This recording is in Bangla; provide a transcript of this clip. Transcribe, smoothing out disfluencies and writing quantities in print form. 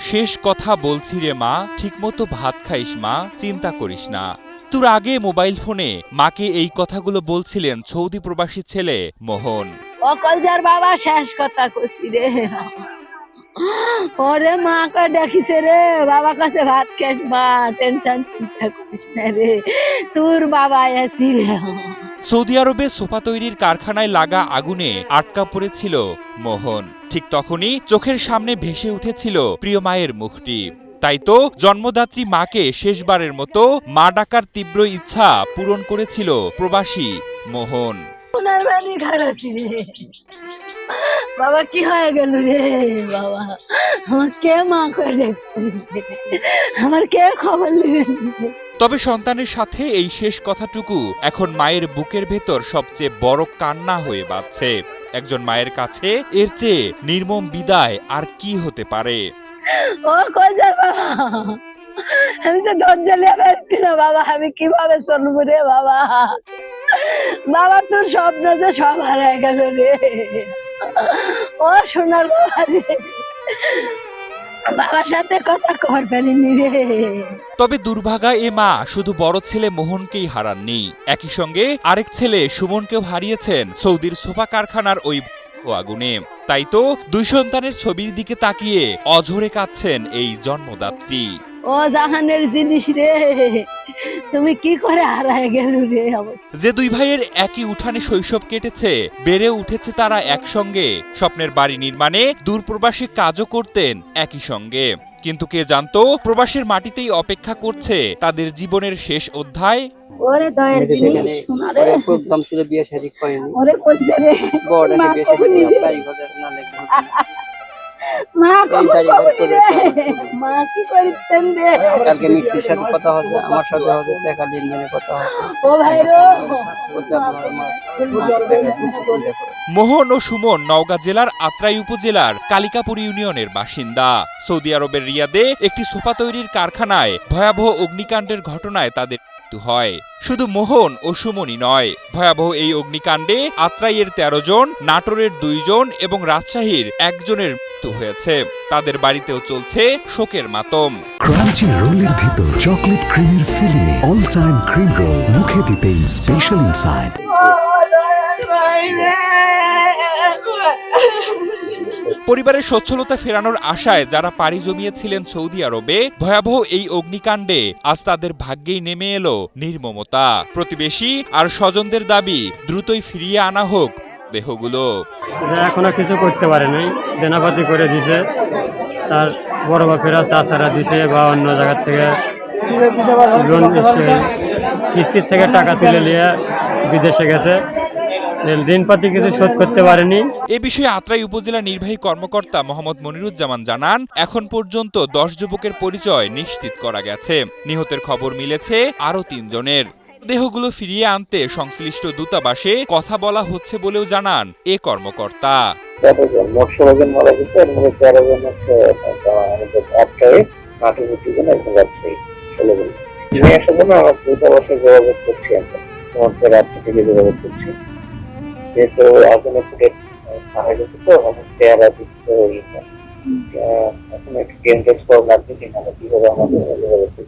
শেষ কথা বলছি রে মা, ঠিকমতো ভাত খাইস মা, চিন্তা করিস না। তোর আগে মোবাইল ফোনে মাকে এই কথাগুলো বলছিলেন সৌদি প্রবাসী ছেলে মোহন। অকল যার বাবা শেষ কথা কইছি রে, ওরে মা কে ডাকিছে রে, বাবা কাছে ভাত খাইস মা, টেনশন চিন্তা করিস না রে, তোর বাবা আছি রে। সৌদি আরবে সোফা তৈরির কারখানায় লাগা আগুনে আটকা পড়েছিল মোহন। ঠিক তখনই চোখের সামনে ভেসে উঠেছিল প্রিয় মায়ের মুখটি। তাই তো জন্মদাত্রী মাকে শেষবারের মতো মা ডাকার তীব্র ইচ্ছা পূরণ করেছিল প্রবাসী মোহন। সোনার বাড়ি ঘর আছি রে বাবা, কি হয়ে গেল রে বাবা, আমার কে মা করে, আমার কে খবর নেবেন। তবে সন্তানের সাথে এই শেষ কথাটুকু এখন মায়ের বুকের ভেতর সবচেয়ে বড় কান্না হয়ে বাজছে। একজন মায়ের কাছে এর চেয়ে নির্মম বিদায় আর কি হতে পারে? ও কইজার বাবা, আমি তো ধৈর্য নিয়ে পারছি না বাবা, আমি কিভাবে চলবো রে বাবা, বাবা তোর স্বপ্ন যে সব হারায় গেল রে, ও সোনার বাবা রে, বাবার সাথে কথা কর পারিনি রে। তবে দুর্ভাগা এ মা শুধু বড় ছেলে মোহনকেই হারাননি, একই সঙ্গে আরেক ছেলে সুমনকেও হারিয়েছেন সৌদির সোফা কারখানার ওই আগুনে। তাই তো দুই সন্তানের ছবির দিকে তাকিয়ে অঝরে কাঁদছেন এই জন্মদাত্রী। ও জাহানের জিনিস রে, তুমি কি করে হারায় গেল রে। যে দুই ভাইয়ের একই উঠানে শৈশব কেটেছে, বেড়ে উঠেছে তারা একসঙ্গে, স্বপ্নের বাড়ি নির্মাণে দূরপ্রবাসে কাজও করতেন একই সঙ্গে। কিন্তু কে জানতো প্রবাসের মাটিতেই অপেক্ষা করছে তাদের জীবনের শেষ অধ্যায়। ওরে দয়ের জিনিস শোনা রে, প্রথম ছিল বিয়ে শাদী করেনি, ওরে কইছে রে বড়টাকে বিয়ে শাদী করে বাড়ি ঘর না লেখা, মা কবুনি রে, মা কি করিতেন রে। কালকে মিষ্টির সাথে কথা হবে, আমার সাথে হবে, দেখা লেনদেনের কথা হবে। ও ভাই রো, মোহন ও সুমন নওগাঁ জেলার আত্রাই উপজেলার কালিকাপুর ইউনিয়নের বাসিন্দা। সৌদি আরবের রিয়াদে একটি সোফা তৈরির কারখানায় ভয়াবহ অগ্নিকাণ্ডের ঘটনায় তাদের মৃত্যু হয়। শুধু মোহন ও সুমনই নয়, ভয়াবহ এই অগ্নিকাণ্ডে আত্রাইয়ের 13 জন, নাটোরের 2 জন এবং রাজশাহীর 1 জনের মৃত্যু হয়েছে। তাদের বাড়িতেও চলছে শোকের মাতম। ক্রাঞ্চি রোলের ভিতর চকলেট ক্রিমের filling, all time cream roll, মুখে দিতেই স্পেশাল ইনসাইড। পরিবারের সচ্ছলতা ফেরানোর আশায় যারা পাড়ি জমিয়েছিলেন সৌদি আরবে, ভয়াবহ এই অগ্নিকাণ্ডে আজ তাদের ভাগ্যেই নেমে এলো নির্মমতা। প্রতিবেশী আর স্বজনদের দাবি দ্রুতই ফিরিয়ে আনা হোক দেহগুলো। এখনো কিছু করতে পারে নাই, দেনাপাতি করে দিছে, তার বড় বাপেরা চাচারা দিছে বা অন্য জায়গা থেকে লোন কিস্তির থেকে টাকা তুলে নিয়ে বিদেশে গেছে, ঋণপাতি কিছু শোধ করতে পারেনি। এ বিষয়ে আত্রাই উপজেলা নির্বাহী কর্মকর্তা মোহাম্মদ মনিরুজ্জামান জানান, এখন পর্যন্ত 10 যুবকের পরিচয় নিশ্চিত করা গেছে। নিহতের খবর মিলেছে আরও 3 জনের। দেহগুলো ফিরিয়ে আনতে সংশ্লিষ্ট দূতাবাসে কথা বলা হচ্ছে বলেও জানান এ কর্মকর্তা। মোট 16 জন মারা গেছে, এর মধ্যে 13 জন হচ্ছে আমাদের আত্রাই, নাটোর 2 জন, একজন রাজশাহী 16 জন। যিনি আসার জন্য আমরা দূতাবাসে যোগাযোগ করছি, আমরা সমস্ত রাজ্য থেকে যোগাযোগ করছি, যেহেতু আগুনে পুড়ে মারা গেছে তো অনেক চেহারা দিচ্ছে, এখন একটু ডেঞ্জারাস লাগছে কিনা কিভাবে আমাদের যোগাযোগ করছি।